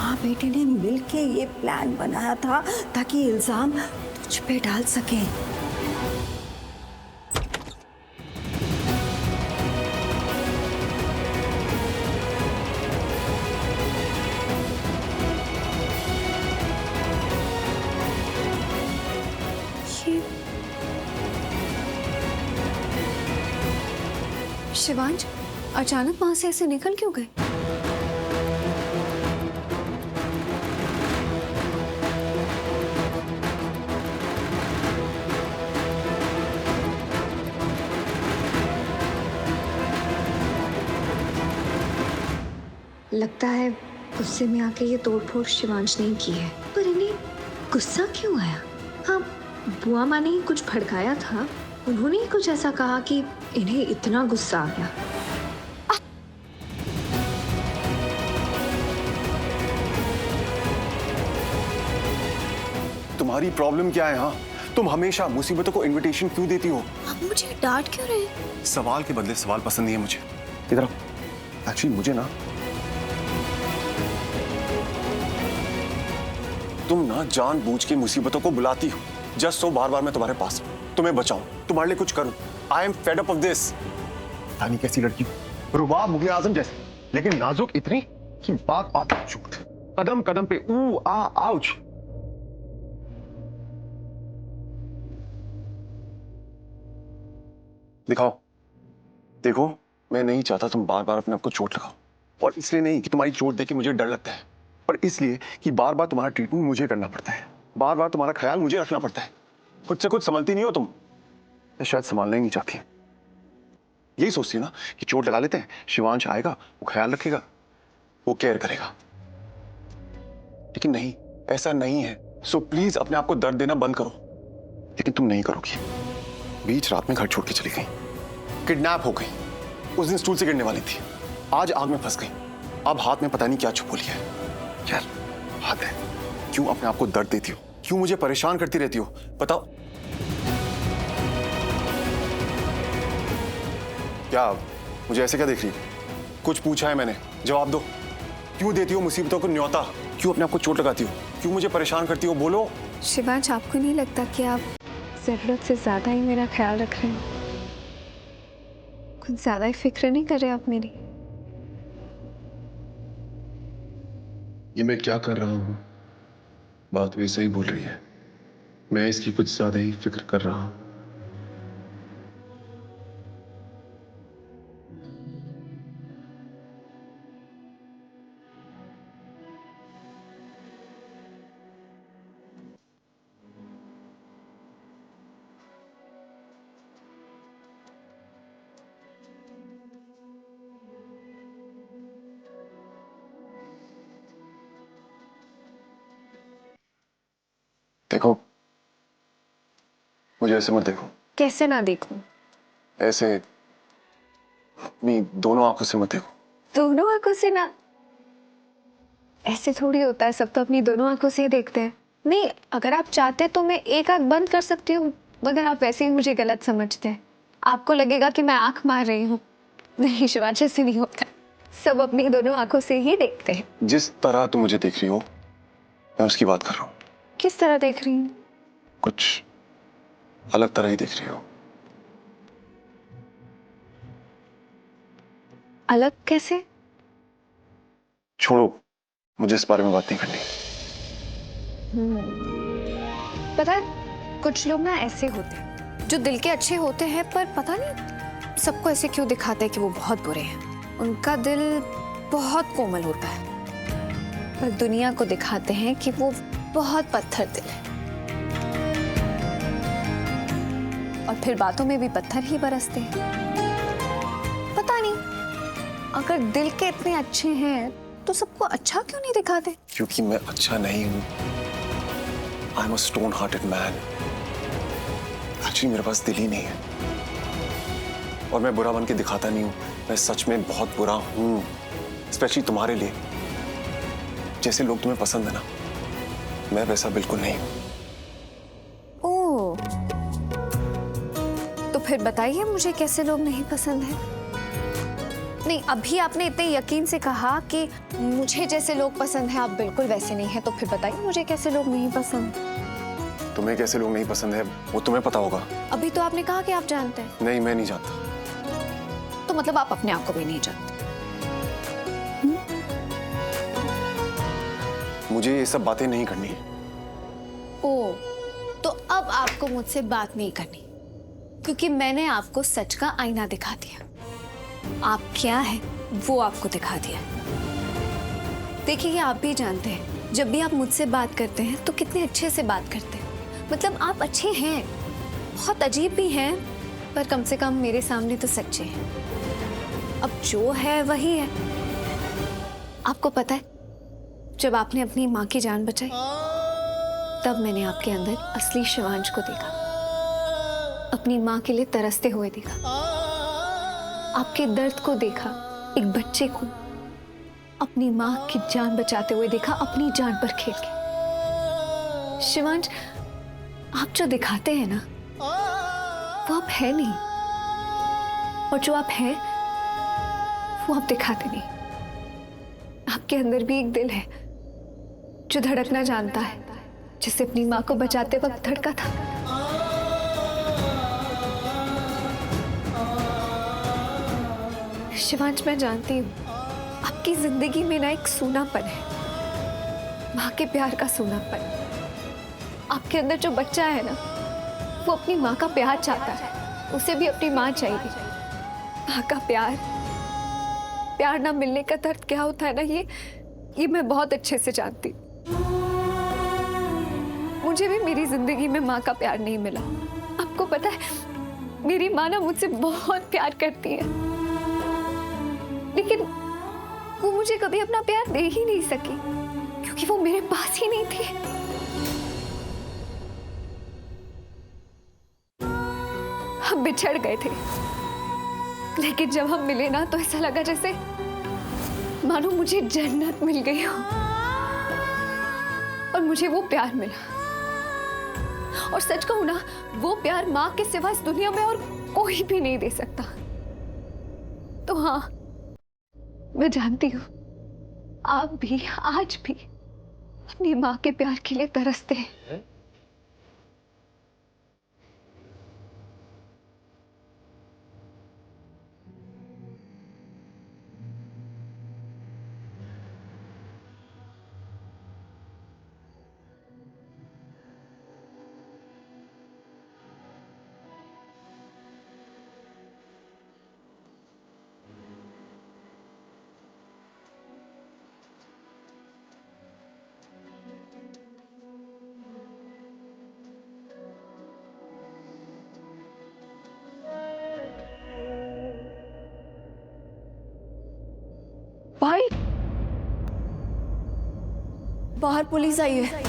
माँ बेटे ने मिलके ये प्लान बनाया था ताकि इल्जाम तुझ पे डाल सके। शिवांश अचानक वहां से ऐसे निकल क्यों गए? लगता है गुस्से में आके ये तोड़फोड़ शिवांश ने की है। पर इन्हें गुस्सा क्यों आया? हाँ, बुआ माँ ने ही कुछ भड़काया था। उन्होंने ही कुछ ऐसा कहा कि इन्हें इतना गुस्सा आ गया। तुम्हारी प्रॉब्लम क्या है? हाँ, तुम हमेशा मुसीबतों को इनविटेशन क्यों देती हो? आप मुझे डांट क्यों रहे हैं? सवाल के बदले सवाल पसंद नहीं है मुझे। इधर आओ। एक्चुअली मुझे ना तुम ना जानबूझ के मुसीबतों को बुलाती हो जस्ट सो बार बार मैं तुम्हारे पास तुम्हें बचाऊं, तुम्हारे लिए कुछ करूं। I am fed up of this. तानी कैसी लड़की हो, रुबाब मुगले आजम जैसे, लेकिन नाजुक इतनी कि बात बात पे झूठ, कदम कदम पे ऊ आ आउच। दिखाओ, देखो मैं नहीं चाहता तुम बार बार अपने आप को चोट लगाओ, और इसलिए नहीं कि तुम्हारी चोट देख के मुझे डर लगता है, पर इसलिए कि बार बार तुम्हारा ट्रीटमेंट मुझे करना पड़ता है, बार बार तुम्हारा ख्याल मुझे रखना पड़ता है। खुद से कुछ संभलती नहीं हो तुम, या शायद संभालना ही नहीं चाहती। यही सोचती है ना कि चोट लगा लेते हैं, शिवांश आएगा, वो ख्याल रखेगा, वो केयर करेगा, लेकिन नहीं, ऐसा नहीं है। सो प्लीज अपने आप को दर्द देना बंद करो। लेकिन तुम नहीं करोगी। बीच रात में घर छोड़ के चली गई, किडनैप हो गई, उस दिन स्टूल से गिरने वाली थी, आज आग में फंस गई, अब हाथ में पता नहीं क्या छुपो लिया है। यार हाथ है, क्यों अपने आप को दर्द देती हो, क्यों मुझे परेशान करती रहती हो, बताओ। क्या मुझे ऐसे क्या देख रही हो? कुछ पूछा है मैंने, जवाब दो। क्यों देती हो मुसीबतों को न्योता, क्यों अपने आप को चोट लगाती हो, क्यों मुझे परेशान करती हो, बोलो। शिवांश आपको नहीं लगता कि आप जरूरत से ज्यादा ही मेरा ख्याल रख रहे हैं? कुछ ज्यादा ही फिक्र नहीं कर रहे आप मेरी? ये मैं क्या कर रहा हूँ? बात वैसे ही बोल रही है, मैं इसकी कुछ ज्यादा ही फिक्र कर रहा हूँ। देखो, मुझे ऐसे मत देखो। कैसे ना देखूं? ऐसे अपनी दोनों आंखों से मत देखो। दोनों आंखों से ना? ऐसे थोड़ी होता है, सब तो अपनी दोनों आंखों से ही देखते हैं। नहीं, अगर आप चाहते तो मैं एक आंख बंद कर सकती हूँ, मगर आप वैसे ही मुझे गलत समझते हैं। आपको लगेगा कि मैं आंख मार रही हूँ। नहीं शिवांश, ऐसे नहीं होता, सब अपनी दोनों आंखों से ही देखते हैं। जिस तरह तुम मुझे देख रही हो, मैं उसकी बात कर रहा हूँ। किस तरह देख रही हूँ? कुछ अलग तरह ही देख रही हो। अलग कैसे? छोड़ो, मुझे इस बारे में बात नहीं करनी। पता है, कुछ लोग ना ऐसे होते हैं जो दिल के अच्छे होते हैं, पर पता नहीं सबको ऐसे क्यों दिखाते हैं कि वो बहुत बुरे हैं। उनका दिल बहुत कोमल होता है, पर दुनिया को दिखाते हैं कि वो बहुत पत्थर दिल है, और फिर बातों में भी पत्थर ही बरसते हैं। पता नहीं, अगर दिल के इतने अच्छे हैं तो सबको अच्छा क्यों नहीं दिखाते? क्योंकि मैं अच्छा नहीं हूं। I am a stone hearted man. Actually मेरे पास दिल ही नहीं है, और मैं बुरा बन के दिखाता नहीं हूं। मैं सच में बहुत बुरा हूं, स्पेशली तुम्हारे लिए। जैसे लोग तुम्हें पसंद है ना, मैं वैसा बिल्कुल नहीं हूं। ओह, तो फिर बताइए मुझे कैसे लोग नहीं पसंद हैं? नहीं, अभी आपने इतने यकीन से कहा कि मुझे जैसे लोग पसंद हैं, आप बिल्कुल वैसे नहीं हैं, तो फिर बताइए मुझे कैसे लोग नहीं पसंद। तुम्हें कैसे लोग नहीं पसंद है वो तुम्हें पता होगा। अभी तो आपने कहा कि आप जानते हैं। नहीं, मैं नहीं जानता। तो मतलब आप अपने आप को भी नहीं जानते। मुझे ये सब बातें नहीं करनी है। ओ, तो अब आपको मुझसे बात नहीं करनी, क्योंकि मैंने आपको सच का आईना दिखा दिया। आप क्या है वो आपको दिखा दिया। देखिए, आप भी जानते हैं जब भी आप मुझसे बात करते हैं तो कितने अच्छे से बात करते हैं। मतलब आप अच्छे हैं, बहुत अजीब भी हैं, पर कम से कम मेरे सामने तो सच्चे हैं। अब जो है वही है। आपको पता है, जब आपने अपनी माँ की जान बचाई तब मैंने आपके अंदर असली शिवांश को देखा, अपनी माँ के लिए तरसते हुए देखा, आपके दर्द को देखा, एक बच्चे को अपनी माँ की जान बचाते हुए देखा, अपनी जान पर खेल के। शिवांश, आप जो दिखाते हैं ना वो आप है नहीं, और जो आप हैं वो आप दिखाते नहीं। आपके अंदर भी एक दिल है जो धड़कना जानता है, जिसे अपनी माँ को बचाते वक्त धड़का था। शिवांश, मैं जानती हूँ आपकी जिंदगी में ना एक सूनापन है, माँ के प्यार का सूनापन। आपके अंदर जो बच्चा है ना वो अपनी माँ का प्यार चाहता है, उसे भी अपनी माँ चाहिए। माँ का प्यार ना मिलने का दर्द क्या होता है ना, ये मैं बहुत अच्छे से जानती हूँ। मुझे भी मेरी जिंदगी में माँ का प्यार नहीं मिला। आपको पता है, मेरी माँ ना मुझसे बहुत प्यार करती है, लेकिन वो मुझे कभी अपना प्यार दे ही नहीं सकी, क्योंकि वो मेरे पास ही नहीं थी। हम बिछड़ गए थे, लेकिन जब हम मिले ना तो ऐसा लगा जैसे मानो मुझे जन्नत मिल गई हो, और मुझे वो प्यार मिला। और सच कहूं ना, वो प्यार माँ के सिवा इस दुनिया में और कोई भी नहीं दे सकता। तो हाँ, मैं जानती हूँ आप भी आज भी अपनी माँ के प्यार के लिए तरसते हैं। भाई, बाहर पुलिस आई है।